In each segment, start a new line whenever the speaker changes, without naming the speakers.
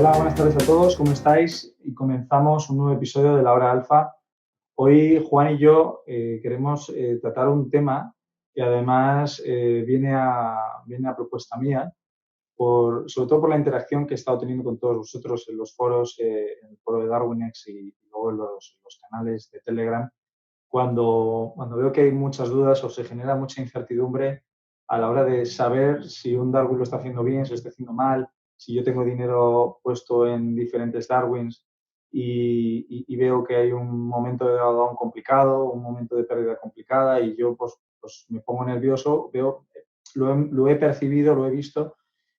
Hola, buenas tardes a todos, ¿cómo estáis? Y comenzamos un nuevo episodio de La Hora Alfa. Hoy Juan y yo queremos tratar un tema que además viene a propuesta mía, sobre todo por la interacción que he estado teniendo con todos vosotros en los foros, en el foro de DarwinX y luego en los canales de Telegram, cuando veo que hay muchas dudas o se genera mucha incertidumbre a la hora de saber si un Darwin lo está haciendo bien, si lo está haciendo mal, si yo tengo dinero puesto en diferentes Darwins y veo que hay un momento de drawdown complicado, un momento de pérdida complicada y yo pues me pongo nervioso, lo he percibido, lo he visto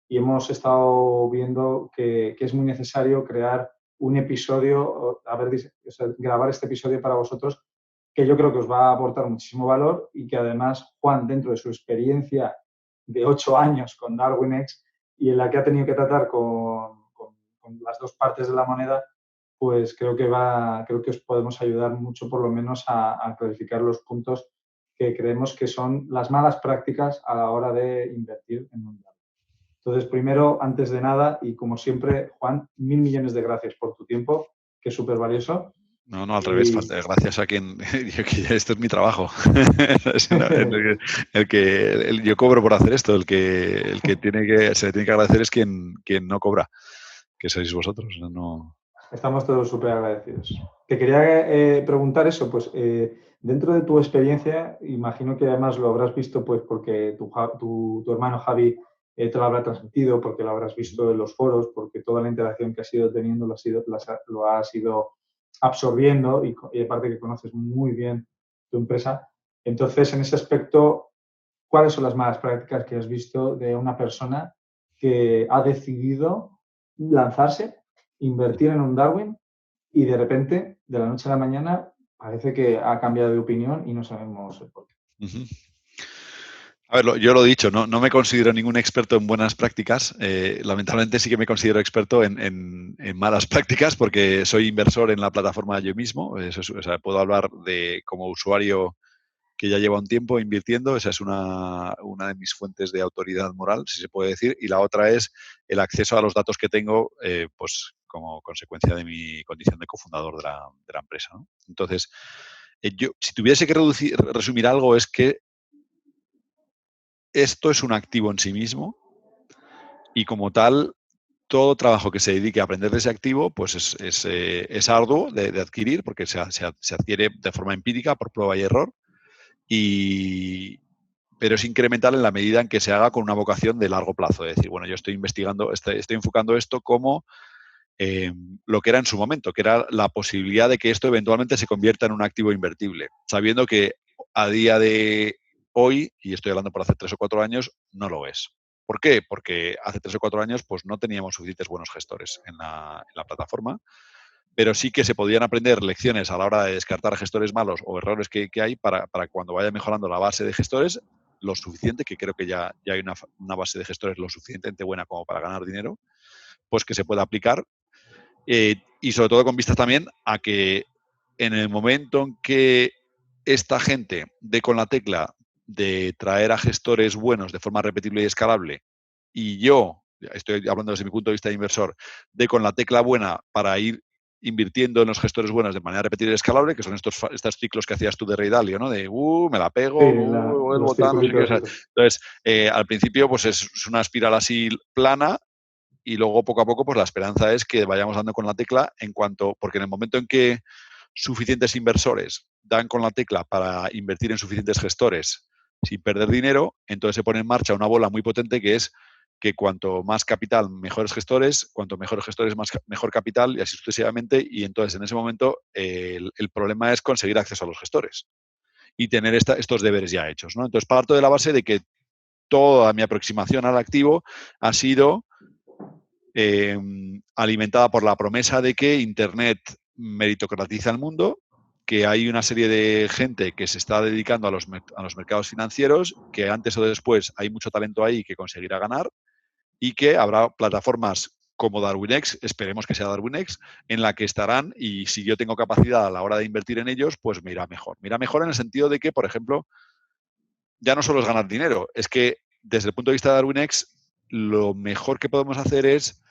y hemos estado viendo que es muy necesario crear un episodio, grabar este episodio para vosotros, que yo creo que os va a aportar muchísimo valor y que además Juan, dentro de su experiencia de 8 años con DarwinX y en la que ha tenido que tratar con las dos partes de la moneda, pues creo que os podemos ayudar mucho por lo menos a clarificar los puntos que creemos que son las malas prácticas a la hora de invertir en un Darwin. Entonces, primero, antes de nada, y como siempre, Juan, 1.000 millones de gracias por tu tiempo, que es súper valioso.
No, al revés, gracias a quien... Esto es mi trabajo. Yo cobro por hacer esto, el que se le tiene que agradecer es quien no cobra, que sois vosotros. No.
Estamos todos súper agradecidos. Te quería preguntar eso, pues dentro de tu experiencia, imagino que además lo habrás visto pues porque tu hermano Javi te lo habrá transmitido, porque lo habrás visto en los foros, porque toda la interacción que has ido teniendo lo has ido absorbiendo y aparte que conoces muy bien tu empresa. Entonces, en ese aspecto, ¿cuáles son las malas prácticas que has visto de una persona que ha decidido lanzarse, invertir en un Darwin y de repente, de la noche a la mañana, parece que ha cambiado de opinión y no sabemos el por qué?
Uh-huh. A ver, yo lo he dicho, no me considero ningún experto en buenas prácticas. Lamentablemente sí que me considero experto en malas prácticas porque soy inversor en la plataforma yo mismo. Puedo hablar como usuario que ya lleva un tiempo invirtiendo. Esa es una de mis fuentes de autoridad moral, si se puede decir. Y la otra es el acceso a los datos que tengo, pues como consecuencia de mi condición de cofundador de la empresa, ¿no? Entonces, yo, si tuviese que resumir algo, es que esto es un activo en sí mismo y como tal, todo trabajo que se dedique a aprender de ese activo pues es arduo de adquirir porque se adquiere de forma empírica por prueba y error, pero es incremental en la medida en que se haga con una vocación de largo plazo. Es decir, bueno, yo estoy investigando, estoy enfocando esto como lo que era en su momento, que era la posibilidad de que esto eventualmente se convierta en un activo invertible, sabiendo que a día de hoy, y estoy hablando por hace 3 o 4 años, no lo es. ¿Por qué? Porque hace 3 o 4 años pues no teníamos suficientes buenos gestores en la plataforma, pero sí que se podían aprender lecciones a la hora de descartar gestores malos o errores que hay para cuando vaya mejorando la base de gestores, lo suficiente, que creo que ya hay una base de gestores lo suficientemente buena como para ganar dinero, pues que se pueda aplicar. Y sobre todo con vistas también a que en el momento en que esta gente dé con la tecla de traer a gestores buenos de forma repetible y escalable, y yo, estoy hablando desde mi punto de vista de inversor, dé con la tecla buena para ir invirtiendo en los gestores buenos de manera repetida y escalable, que son estos ciclos que hacías tú de Rey Dalio, ¿no? De, me la
Sí,
pego, el
los
botán, no sé qué. O sea,
circulitos.
entonces, al principio, pues es una espiral así plana, y luego poco a poco pues la esperanza es que vayamos dando con la tecla porque en el momento en que suficientes inversores dan con la tecla para invertir en suficientes gestores sin perder dinero, entonces se pone en marcha una bola muy potente que es que cuanto más capital, mejores gestores, cuanto mejores gestores, mejor capital y así sucesivamente. Y entonces en ese momento el problema es conseguir acceso a los gestores y tener estos deberes ya hechos, ¿no? Entonces parto de la base de que toda mi aproximación al activo ha sido alimentada por la promesa de que Internet meritocratiza el mundo, que hay una serie de gente que se está dedicando a los mercados financieros, que antes o después hay mucho talento ahí que conseguirá ganar y que habrá plataformas como DarwinX, esperemos que sea DarwinX, en la que estarán y si yo tengo capacidad a la hora de invertir en ellos, pues me irá mejor. Me irá mejor en el sentido de que, por ejemplo, ya no solo es ganar dinero, es que desde el punto de vista de DarwinX, lo mejor que podemos hacer es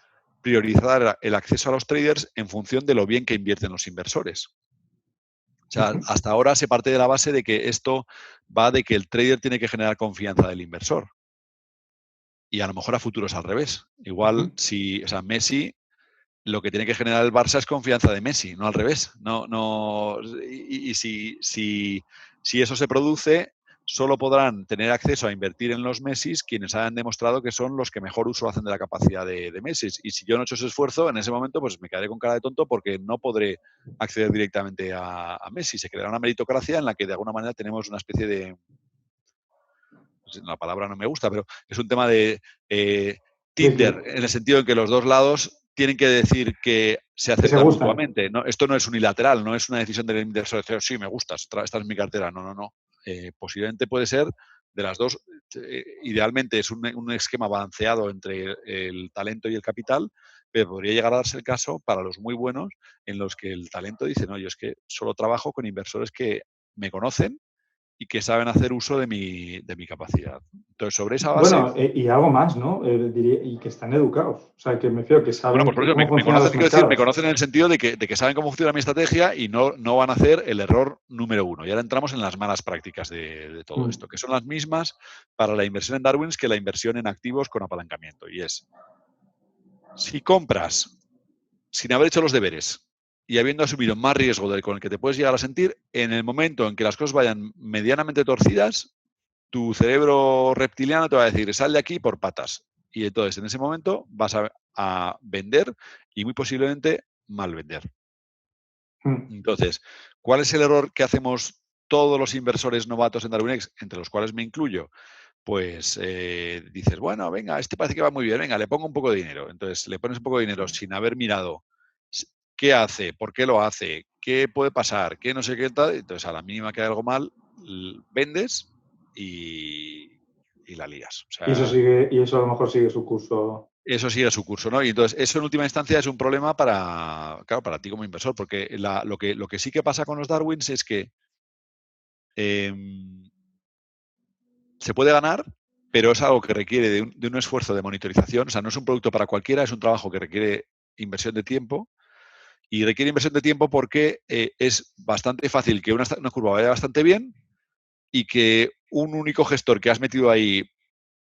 priorizar el acceso a los traders en función de lo bien que invierten los inversores. O sea, hasta ahora se parte de la base de que esto va de que el trader tiene que generar confianza del inversor. Y a lo mejor a futuro es al revés. Igual, si, o sea, Messi, lo que tiene que generar el Barça es confianza de Messi, no al revés. Y si eso se produce, solo podrán tener acceso a invertir en los Messis quienes han demostrado que son los que mejor uso hacen de la capacidad de Messi. Y si yo no he hecho ese esfuerzo, en ese momento pues me quedaré con cara de tonto porque no podré acceder directamente a Messi. Se creará una meritocracia en la que de alguna manera tenemos una especie de, la palabra no me gusta, pero es un tema de Tinder, en el sentido en que los dos lados tienen que decir que se
Que se
aceptan
gustan.
mutuamente. ¿No? Esto no es unilateral, no es una decisión del inversor de decir, sí, me gustas, esta es mi cartera. No, no, no. Posiblemente puede ser de las dos. Idealmente es un esquema balanceado entre el talento y el capital, pero podría llegar a darse el caso para los muy buenos en los que el talento dice, no, yo es que solo trabajo con inversores que me conocen y que saben hacer uso de mi capacidad. Entonces, sobre esa base,
Bueno, y algo más, ¿no? Y que están educados. O sea, que me refiero que
bueno,
saben
pues por eso
cómo
me
funcionan
conocen,
los
quiero decir, me
mercados.
conocen en el sentido de que saben cómo funciona mi estrategia y no van a hacer el error número uno. Y ahora entramos en las malas prácticas de todo esto, que son las mismas para la inversión en Darwins que la inversión en activos con apalancamiento. Y es, si compras sin haber hecho los deberes y habiendo asumido más riesgo con el que te puedes llegar a sentir, en el momento en que las cosas vayan medianamente torcidas, tu cerebro reptiliano te va a decir, sal de aquí por patas. Y entonces en ese momento vas a vender y muy posiblemente mal vender. Entonces, ¿cuál es el error que hacemos todos los inversores novatos en DarwinX, entre los cuales me incluyo? Pues dices, bueno, venga, este parece que va muy bien, venga, le pongo un poco de dinero. Entonces, le pones un poco de dinero sin haber mirado qué hace, por qué lo hace, qué puede pasar, qué no sé qué tal. Entonces, a la mínima que hay algo mal, vendes y la lías. O
Y eso
sea,
sigue, y eso a lo mejor sigue su curso.
eso sigue su curso, ¿no? Y entonces, eso en última instancia es un problema claro, para ti como inversor, porque lo que sí que pasa con los Darwins es que se puede ganar, pero es algo que requiere de un esfuerzo de monitorización. O sea, no es un producto para cualquiera, es un trabajo que requiere inversión de tiempo. Y requiere inversión de tiempo porque es bastante fácil que una curva vaya bastante bien y que un único gestor que has metido ahí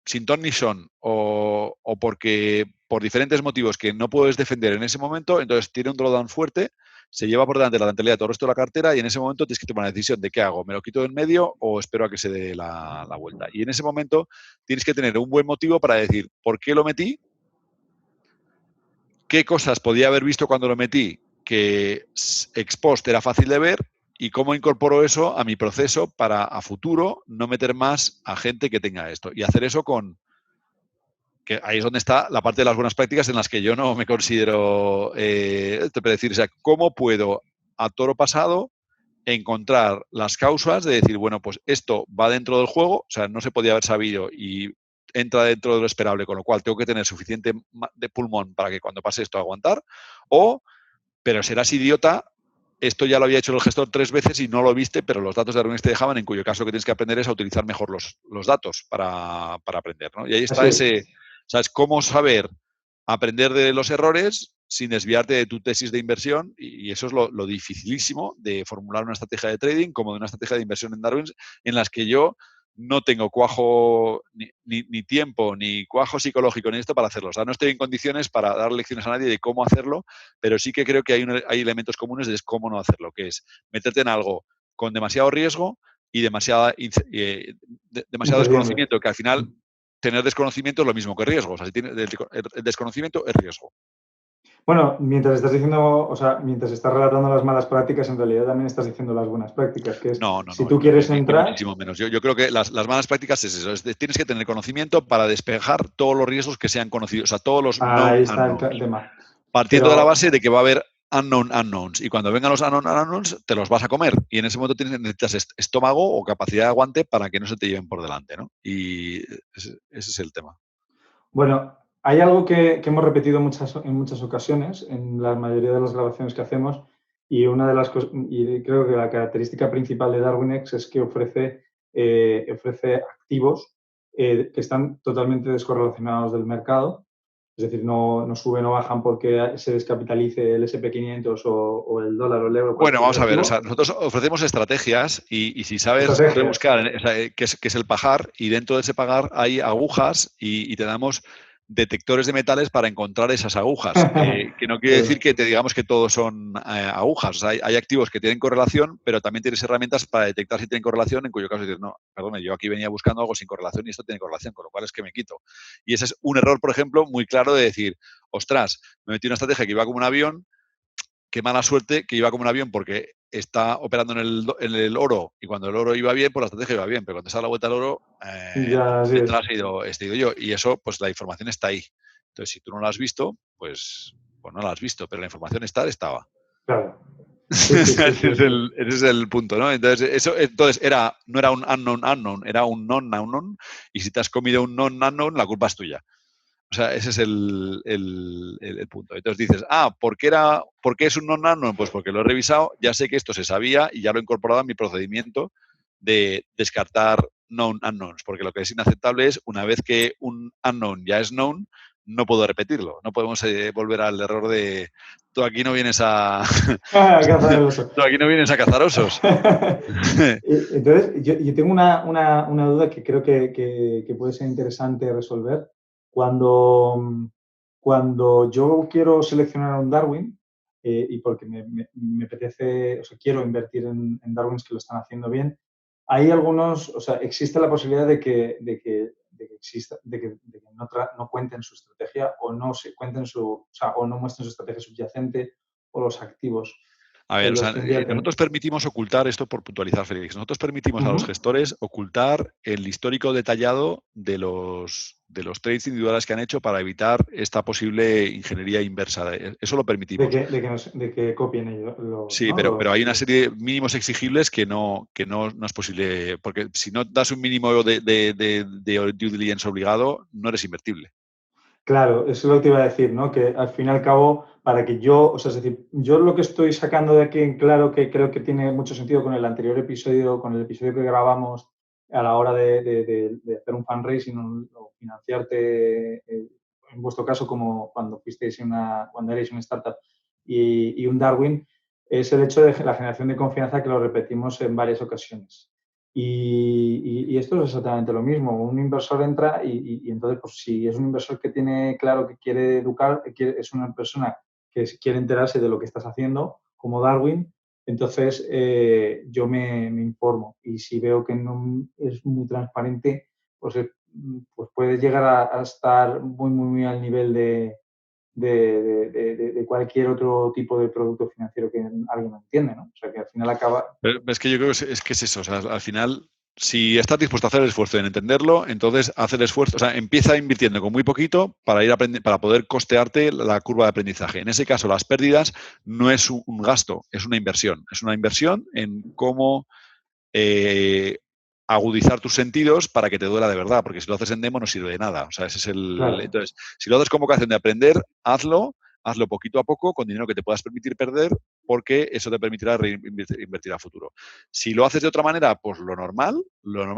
sin ton ni son o porque por diferentes motivos que no puedes defender en ese momento, entonces tiene un drawdown fuerte, se lleva por delante la rentabilidad de todo el resto de la cartera y en ese momento tienes que tomar una decisión de qué hago, me lo quito de en medio o espero a que se dé la vuelta. Y en ese momento tienes que tener un buen motivo para decir por qué lo metí, qué cosas podía haber visto cuando lo metí que ex post era fácil de ver y cómo incorporo eso a mi proceso para a futuro no meter más a gente que tenga esto. Y hacer eso que ahí es donde está la parte de las buenas prácticas en las que yo no me considero te puedo decir, o sea, ¿cómo puedo a toro pasado encontrar las causas de decir, bueno, pues esto va dentro del juego, o sea, no se podía haber sabido y entra dentro de lo esperable, con lo cual tengo que tener suficiente de pulmón para que cuando pase esto aguantar, o, pero serás idiota, esto ya lo había hecho el gestor 3 veces y no lo viste, pero los datos de Arduino te dejaban, en cuyo caso lo que tienes que aprender es a utilizar mejor los datos para aprender, ¿no? Y ahí
Así
está
es.
¿sabes? Cómo saber aprender de los errores sin desviarte de tu tesis de inversión y eso es lo dificilísimo de formular una estrategia de trading como de una estrategia de inversión en Darwin en las que yo no tengo cuajo ni tiempo, ni cuajo psicológico ni esto para hacerlo. O sea, no estoy en condiciones para dar lecciones a nadie de cómo hacerlo, pero sí que creo que hay elementos comunes de cómo no hacerlo, que es meterte en algo con demasiado riesgo y demasiado
Incertidumbre.
desconocimiento, que al final tener desconocimiento es lo mismo que riesgo. O sea, si el desconocimiento es riesgo.
Bueno, mientras estás diciendo, o sea, mientras estás relatando las malas prácticas, en realidad también estás diciendo las buenas prácticas, que es,
No, no,
si
no,
tú quieres
ni
entrar,
muchísimo menos. Yo creo que las malas prácticas es eso. Tienes que tener conocimiento para despejar todos los riesgos que sean conocidos, o sea, todos los known
ahí está el
unknowns.
tema.
Partiendo de la
Pero,
base de que va a haber unknown unknowns. Y cuando vengan los unknown unknowns, te los vas a comer. Y en ese momento necesitas estómago o capacidad de aguante para que no se te lleven por delante, ¿no? Y ese es el tema.
bueno, hay algo que hemos repetido en muchas ocasiones en la mayoría de las grabaciones que hacemos y una de las y creo que la característica principal de DarwinX es que ofrece activos que están totalmente descorrelacionados del mercado Es decir, no suben o bajan porque se descapitalice el S&P 500 o el dólar o el euro,
Bueno,
cualquier
vamos
otro
a ver, o sea,
activo.
nosotros ofrecemos estrategias y si sabes
Estrategias.
rebuscar, o sea, qué es el pagar, y dentro de ese pagar hay agujas y te damos detectores de metales para encontrar esas agujas, que no quiere decir
Claro,
que te digamos que todos son agujas. O sea, hay activos que tienen correlación, pero también tienes herramientas para detectar si tienen correlación, en cuyo caso dices, no, perdón, yo aquí venía buscando algo sin correlación y esto tiene correlación, con lo cual es que me quito. Y ese es un error, por ejemplo, muy claro de decir, ostras, me metí en una estrategia que iba como un avión, qué mala suerte que iba como un avión porque está operando en el oro, y cuando el oro iba bien, pues la estrategia iba bien, pero cuando se da la vuelta al oro,
ya así es.
detrás he ido yo, y eso, pues la información está ahí. Entonces, si tú no la has visto, pues no la has visto, pero la información estaba.
Claro. Sí, sí, sí, sí, sí.
Ese es el punto, ¿no? Entonces, no era un unknown unknown, era un non-unknown, y si te has comido un non-unknown, la culpa es tuya. O sea, ese es el punto. Entonces dices, ¿por qué es un non-unknown? Pues porque lo he revisado, ya sé que esto se sabía y ya lo he incorporado a mi procedimiento de descartar known unknowns, porque lo que es inaceptable es, una vez que un unknown ya es known, no puedo repetirlo. No podemos volver al error de tú aquí no vienes a
Cazar el oso.
tú aquí no vienes a cazar osos.
Entonces, yo tengo una duda que creo que puede ser interesante resolver. Cuando, cuando yo quiero seleccionar un Darwin, y porque me apetece, o sea, quiero invertir en Darwins que lo están haciendo bien, hay algunos, o sea, existe la posibilidad de que no cuenten su estrategia o no se cuenten o sea, o no muestren su estrategia subyacente o los activos
A ver,
en
o
los
sea,
que invierten.
nosotros permitimos ocultar esto por puntualizar, Félix. Nosotros permitimos a los
Ujú.
gestores ocultar el histórico detallado de los trades individuales que han hecho para evitar esta posible ingeniería inversa. Eso lo permitimos.
De que copien ellos
Sí,
¿no?
pero hay una serie de mínimos exigibles que no es posible, porque si no das un mínimo de due diligence obligado, no eres invertible.
Claro, eso es lo que te iba a decir, ¿no? Que al fin y al cabo, para que yo, o sea, es decir, yo lo que estoy sacando de aquí en claro, que creo que tiene mucho sentido con el anterior episodio, con el episodio que grabamos a la hora de hacer un fundraising o financiarte, en vuestro caso, como cuando cuando erais una startup y un Darwin, es el hecho de la generación de confianza, que lo repetimos en varias ocasiones. Y esto es exactamente lo mismo. Un inversor entra y entonces, pues si es un inversor que tiene claro que quiere educar, es una persona que quiere enterarse de lo que estás haciendo, como Darwin, entonces yo me informo. Y si veo que no es muy transparente, pues puede llegar a estar muy, muy, muy al nivel de cualquier otro tipo de producto financiero que alguien no entiende, ¿no? O sea, que al final acaba.
Pero es que yo creo que es eso. O sea, al final, si estás dispuesto a hacer el esfuerzo en entenderlo, entonces haz el esfuerzo. O sea, empieza invirtiendo con muy poquito para poder costearte la curva de aprendizaje. En ese caso, las pérdidas no es un gasto, es una inversión. Es una inversión en cómo eh, agudizar tus sentidos para que te duela de verdad, porque si lo haces en demo no sirve de nada. O sea, ese es el.
Claro.
Entonces, si lo haces como ocasión de aprender, hazlo poquito a poco, con dinero que te puedas permitir perder, porque eso te permitirá invertir a futuro. Si lo haces de otra manera, pues lo normal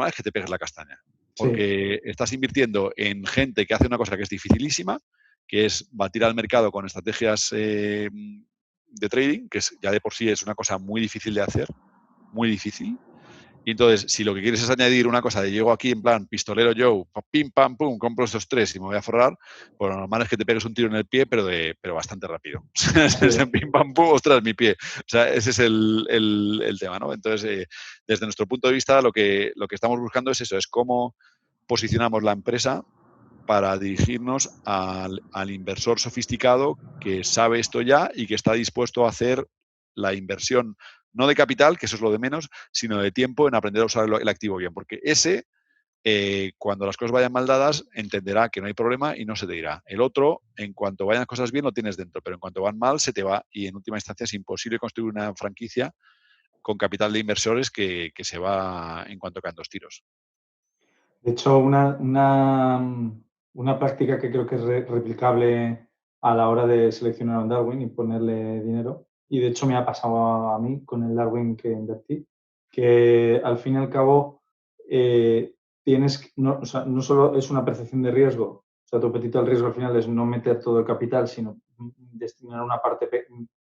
es que te pegues la castaña,
Sí,
porque estás invirtiendo en gente que hace una cosa que es dificilísima, que es batir al mercado con estrategias de trading, que ya de por sí es una cosa muy difícil de hacer, muy difícil. Y entonces, si lo que quieres es añadir una cosa de llego aquí en plan pistolero Joe, pim, pam, pum, compro estos tres y me voy a forrar, pues lo normal es que te pegues un tiro en el pie, pero bastante rápido.
así
Es
es.
pim, pam, pum, ostras, mi pie. O sea, ese es el tema, ¿no? Entonces, desde nuestro punto de vista, lo que estamos buscando es eso, es cómo posicionamos la empresa para dirigirnos al inversor sofisticado que sabe esto ya y que está dispuesto a hacer la inversión, no de capital, que eso es lo de menos, sino de tiempo en aprender a usar el activo bien. Porque ese, cuando las cosas vayan mal dadas, entenderá que no hay problema y no se te irá. El otro, en cuanto vayan las cosas bien, lo tienes dentro, pero en cuanto van mal, se te va y en última instancia es imposible construir una franquicia con capital de inversores que se va en cuanto caen dos tiros.
De hecho, una práctica que creo que es replicable a la hora de seleccionar un Darwin y ponerle dinero, y de hecho me ha pasado a mí con el Darwin que invertí, que al fin y al cabo no, o sea, no solo es una percepción de riesgo O sea, tu apetito al riesgo al final es no meter todo el capital, sino destinar una parte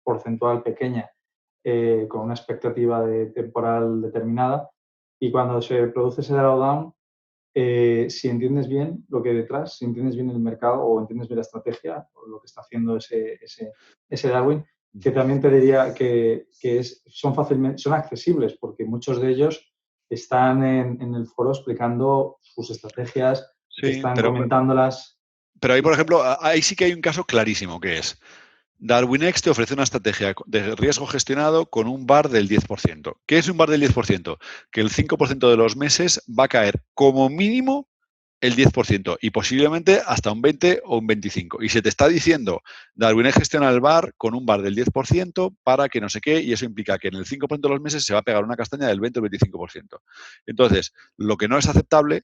porcentual pequeña con una expectativa temporal determinada. Y cuando se produce ese drawdown, si entiendes bien lo que hay detrás, si entiendes bien el mercado o entiendes bien la estrategia o lo que está haciendo ese Darwin, que también te diría que son accesibles porque muchos de ellos están en el foro explicando sus estrategias,
Sí,
están comentándolas.
pero ahí, por ejemplo, ahí sí que hay un caso clarísimo que es DarwinX te ofrece una estrategia de riesgo gestionado con un VaR del 10%. ¿Qué es un VaR del 10%? Que el 5% de los meses va a caer como mínimo el 10% y posiblemente hasta un 20 o un 25%. Y se te está diciendo, DarwinX gestiona el VaR con un VaR del 10% para que no sé qué, y eso implica que en el 5% de los meses se va a pegar una castaña del 20 o 25%. Entonces, lo que no es aceptable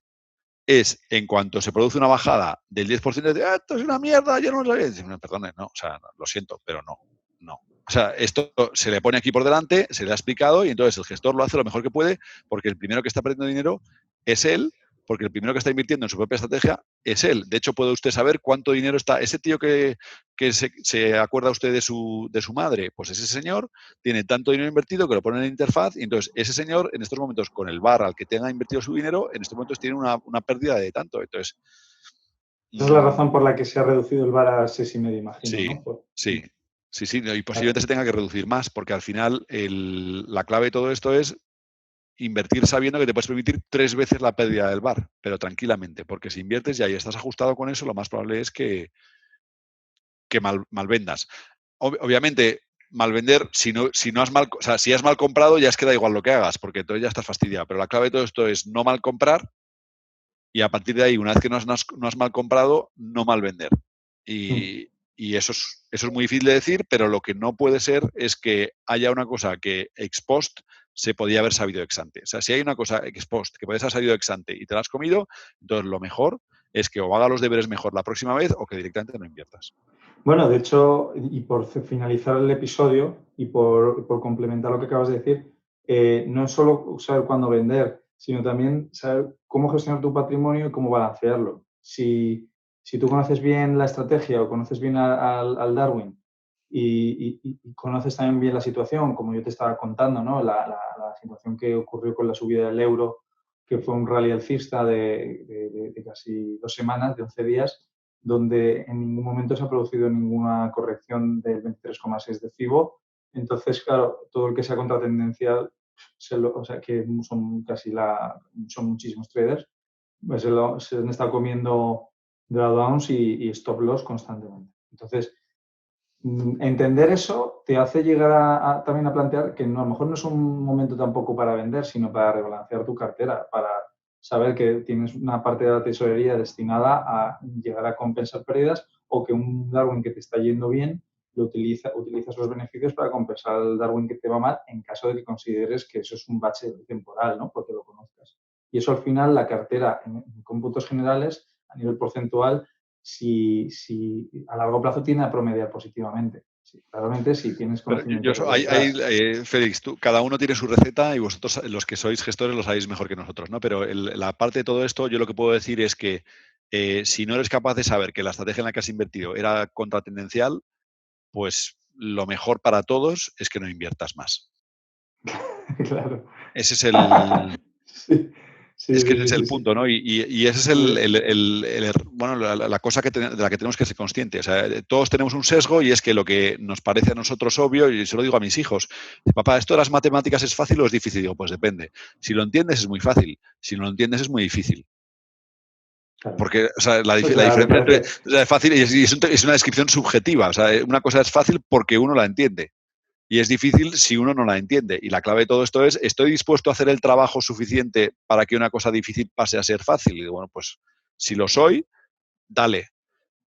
es en cuanto se produce una bajada del 10%, de esto es una mierda, yo no lo sabía. No, perdone, no, o sea, lo siento, pero no, no. O sea, esto se le pone aquí por delante, se le ha explicado y entonces el gestor lo hace lo mejor que puede porque el primero que está perdiendo dinero es él, porque el primero que está invirtiendo en su propia estrategia es él. De hecho, puede usted saber cuánto dinero está. Ese tío que se acuerda usted de su madre, pues ese señor tiene tanto dinero invertido que lo pone en la interfaz y entonces ese señor en estos momentos con el VaR al que tenga invertido su dinero, en estos momentos tiene una pérdida de tanto. Entonces,
Esa es la razón por la que se ha reducido el VaR a 6,5, imagino,
sí,
¿no?
sí, sí, sí, y
Claro.
posiblemente se tenga que reducir más porque al final la clave de todo esto es invertir sabiendo que te puedes permitir 3 veces la pérdida del VaR, pero tranquilamente, porque si inviertes y ahí estás ajustado con eso, lo más probable es que mal vendas. Obviamente, mal vender, si no has mal, o sea, si has mal comprado, ya es que da igual lo que hagas, porque entonces ya estás fastidiado. Pero la clave de todo esto es no mal comprar y a partir de ahí, una vez que no has mal comprado, no mal vender.
Mm.
Y eso es muy difícil de decir, pero lo que no puede ser es que haya una cosa que ex post se podía haber sabido ex ante. O sea, si hay una cosa ex post que podías haber sabido ex ante y te la has comido, entonces lo mejor es que o haga los deberes mejor la próxima vez o que directamente no inviertas.
Bueno, de hecho, y por finalizar el episodio y por complementar lo que acabas de decir, no es solo saber cuándo vender, sino también saber cómo gestionar tu patrimonio y cómo balancearlo. Si tú conoces bien la estrategia o conoces bien al Darwin y conoces también bien la situación, como yo te estaba contando, ¿no? La situación que ocurrió con la subida del euro, que fue un rally alcista de casi 2 semanas, de 11 días, donde en ningún momento se ha producido ninguna corrección del 23,6 de FIBO. Entonces, claro, todo el que sea contratendencial, o sea, que son muchísimos traders, pues se han estado comiendo drawdowns y stop loss constantemente. Entonces, entender eso te hace llegar también a plantear que a lo mejor no es un momento tampoco para vender, sino para rebalancear tu cartera, para saber que tienes una parte de la tesorería destinada a llegar a compensar pérdidas o que un Darwin que te está yendo bien utilizas los beneficios para compensar el Darwin que te va mal en caso de que consideres que eso es un bache temporal, ¿no? Porque lo conozcas. Y eso al final la cartera en cómputos generales a nivel porcentual si a largo plazo tiende a promediar positivamente. Sí, claramente si tienes
Pero
conocimiento de lo que hay
hay,
detrás.
Félix, cada uno tiene su receta y vosotros, los que sois gestores, lo sabéis mejor que nosotros, ¿no? Pero la parte de todo esto, yo lo que puedo decir es que si no eres capaz de saber que la estrategia en la que has invertido era contratendencial, pues lo mejor para todos es que no inviertas más.
Claro.
Ese es el,
Sí,
Es
sí,
que ese
sí,
es
sí,
el
sí.
punto, ¿no? Y ese es bueno, la cosa de la que tenemos que ser conscientes. O sea, todos tenemos un sesgo y es que lo que nos parece a nosotros obvio, y se lo digo a mis hijos, papá, ¿esto de las matemáticas es fácil o es difícil? Digo, pues depende. Si lo entiendes es muy fácil, si no lo entiendes es muy difícil.
Claro.
Porque, o sea, la
Claro,
diferencia entre
parece.
o sea, fácil es una descripción subjetiva. O sea, una cosa es fácil porque uno la entiende. Y es difícil si uno no la entiende. Y la clave de todo esto es, ¿estoy dispuesto a hacer el trabajo suficiente para que una cosa difícil pase a ser fácil? Y digo, bueno, pues si lo soy, dale.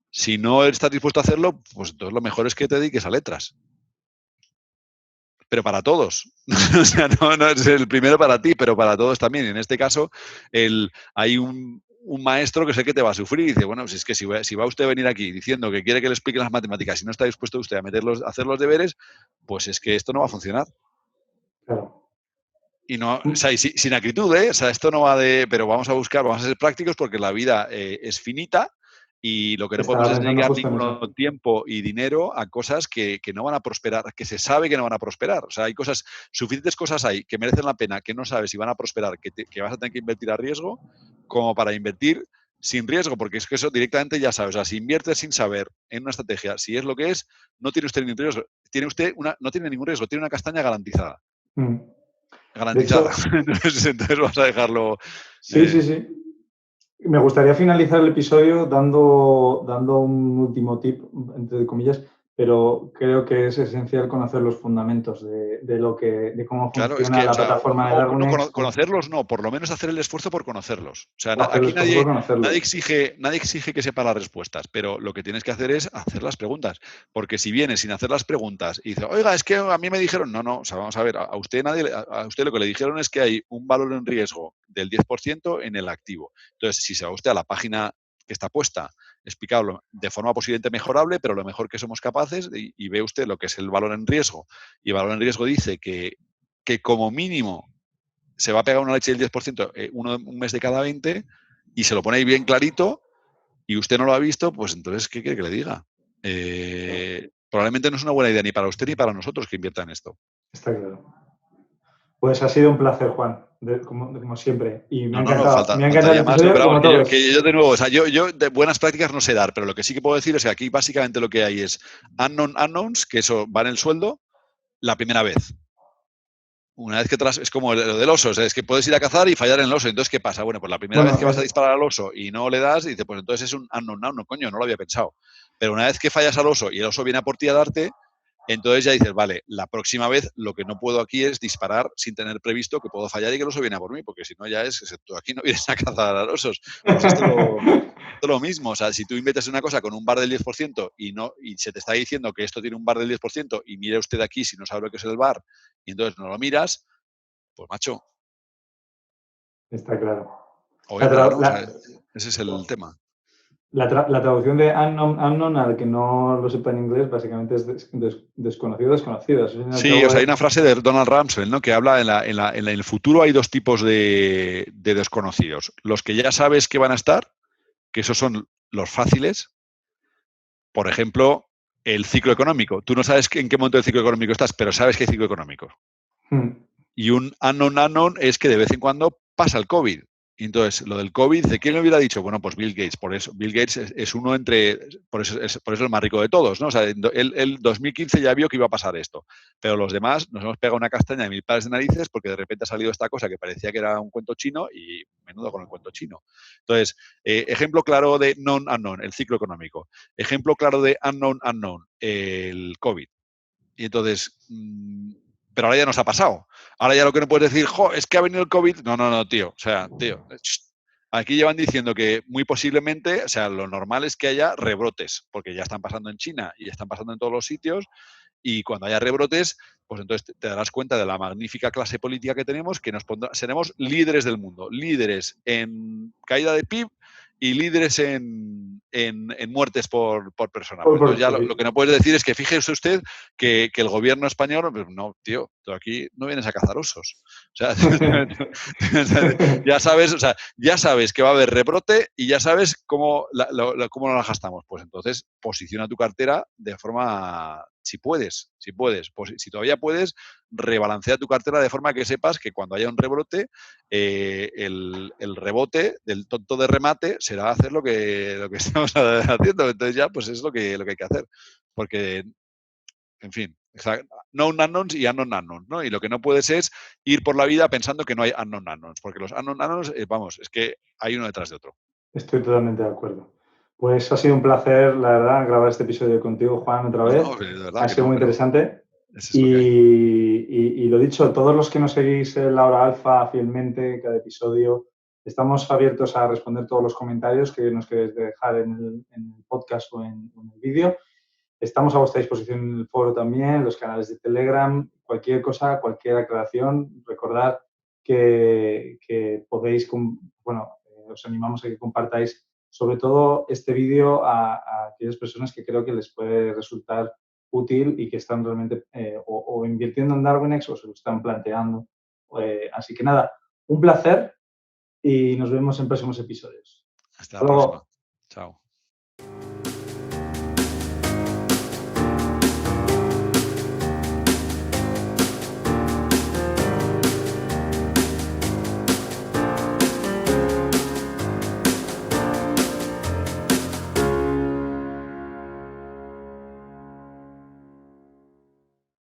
Si no estás dispuesto a hacerlo, pues entonces lo mejor es que te dediques a letras. Pero para todos. O sea, no es el primero para ti, pero para todos también. Y en este caso, hay un maestro que sé que te va a sufrir y dice, bueno, si es que si va usted a venir aquí diciendo que quiere que le explique las matemáticas y no está dispuesto usted a hacer los deberes, pues es que esto no va a funcionar.
Claro.
Y no, o sea, y sin acritud, ¿eh? O sea, esto no va de, pero vamos a buscar, vamos a ser prácticos porque la vida es finita Y lo que no
Estaba
podemos es
pensando
dedicar
justo en
ninguno
eso.
tiempo y dinero a cosas que no van a prosperar, que se sabe que no van a prosperar. O sea, hay cosas, suficientes cosas hay que merecen la pena, que no sabes si van a prosperar, que vas a tener que invertir a riesgo, como para invertir sin riesgo, porque es que eso directamente ya sabes. O sea, si inviertes sin saber en una estrategia, si es lo que es, no tiene usted ningún riesgo. No tiene ningún riesgo, tiene una castaña garantizada.
Mm. De
Garantizada.
hecho,
Entonces vas a dejarlo.
sí,
eh,
sí, sí. Me gustaría finalizar el episodio dando un último tip, entre comillas, pero creo que es esencial conocer los fundamentos de cómo
Claro, es
funciona
que, o
la
sea,
plataforma de Darwinex,
conocerlos no, por lo menos hacer el esfuerzo por conocerlos. O sea,
o hacer el
aquí
esfuerzo por conocerlos.
nadie exige que sepa las respuestas, pero lo que tienes que hacer es hacer las preguntas. Porque si vienes sin hacer las preguntas y dices, oiga, es que a mí me dijeron, no, o sea, vamos a ver, a usted a usted lo que le dijeron es que hay un valor en riesgo del 10% en el activo. Entonces, si se va usted a la página que está puesta, explicado de forma posiblemente mejorable, pero lo mejor que somos capaces, y ve usted lo que es el valor en riesgo, y el valor en riesgo dice que como mínimo se va a pegar una leche del 10% un mes de cada 20 y se lo pone ahí bien clarito y usted no lo ha visto, pues entonces, ¿qué quiere que le diga? Probablemente no es una buena idea ni para usted ni para nosotros que invierta en esto.
Está claro. Pues ha sido un placer, Juan, como siempre. Y me ha
No,
encantado. Me ha encantado el
faltaría más,
episodio,
pero vamos,
como
que
todos.
yo de nuevo, o sea, yo de buenas prácticas no sé dar, pero lo que sí que puedo decir es que aquí básicamente lo que hay es unknowns, que eso va en el sueldo la primera vez. Una vez que es como lo del oso, o sea, es que puedes ir a cazar y fallar en el oso. Entonces, ¿qué pasa? Bueno, pues la primera vez
Bueno,
que vas a disparar al oso y no le das, dices, pues entonces es un unknown, no, coño, no lo había pensado. Pero una vez que fallas al oso y el oso viene a por ti a darte, entonces ya dices, vale, la próxima vez lo que no puedo aquí es disparar sin tener previsto que puedo fallar y que el oso viene a por mí, porque si no ya tú aquí no vienes a cazar a osos. Pues esto lo mismo, o sea, si tú inviertes en una cosa con un bar del 10% y se te está diciendo que esto tiene un bar del 10% y mire usted aquí si no sabe lo que es el bar y entonces no lo miras, pues macho,
está claro.
o
La,
hembra,
tra-
¿no? O sea,
la-
ese es el tema.
la traducción de unknown, al que no lo sepa en inglés, básicamente es desconocido, desconocido. Al fin y al
Sí, o
cabo
sea, hay
es.
una frase de Donald Rumsfeld, ¿no? Que habla en el futuro hay dos tipos de desconocidos. Los que ya sabes que van a estar, que esos son los fáciles. Por ejemplo, el ciclo económico. Tú no sabes en qué momento del ciclo económico estás, pero sabes que hay ciclo económico.
Hmm.
Y un unknown es que de vez en cuando pasa el COVID. Y entonces, lo del COVID, ¿de quién lo hubiera dicho? Bueno, pues Bill Gates. Por eso, Bill Gates es uno entre. Por eso el más rico de todos, ¿no? O sea, él 2015 ya vio que iba a pasar esto. Pero los demás nos hemos pegado una castaña de mil pares de narices porque de repente ha salido esta cosa que parecía que era un cuento chino y menudo con el cuento chino. Entonces, ejemplo claro de non-unknown, el ciclo económico. Ejemplo claro de unknown, el COVID. Y entonces, pero ahora ya nos ha pasado. Ahora ya lo que no puedes decir, jo, es que ha venido el COVID. No, tío. O sea, tío, aquí llevan diciendo que muy posiblemente, o sea, lo normal es que haya rebrotes, porque ya están pasando en China y ya están pasando en todos los sitios. Y cuando haya rebrotes, pues entonces te darás cuenta de la magnífica clase política que tenemos, que seremos líderes del mundo, líderes en caída de PIB y líderes en muertes por persona. Pues entonces ya lo que no puedes decir es que fíjese usted que el gobierno español, pues no, tío, tú aquí no vienes a cazar osos. O sea, ya sabes, o sea, ya sabes que va a haber rebrote y ya sabes cómo nos la gastamos. Pues entonces posiciona tu cartera de forma, si todavía puedes, rebalancea tu cartera de forma que sepas que cuando haya un rebrote, el rebote del tonto de remate será hacer lo que estamos haciendo. Entonces ya, pues es lo que hay que hacer. Porque, en fin, known unknowns y unknown unknowns, ¿no? Y lo que no puedes es ir por la vida pensando que no hay unknown unknowns, porque los unknown unknowns, vamos, es que hay uno detrás de otro.
Estoy totalmente de acuerdo. Pues ha sido un placer, la verdad, grabar este episodio contigo, Juan, otra vez.
No, de verdad
Ha
que
sido
no,
muy
pero
interesante.
eso es lo que hay.
Y lo dicho, todos los que nos seguís en la hora alfa fielmente, cada episodio, estamos abiertos a responder todos los comentarios que nos queréis dejar en el podcast o en el vídeo. Estamos a vuestra disposición en el foro también, los canales de Telegram, cualquier cosa, cualquier aclaración. Recordad que podéis, bueno, os animamos a que compartáis sobre todo este vídeo a aquellas personas que creo que les puede resultar útil y que están realmente o invirtiendo en Darwinex o se lo están planteando. Así que nada, un placer y nos vemos en próximos episodios.
Hasta la
Hasta luego.
próxima. Chao.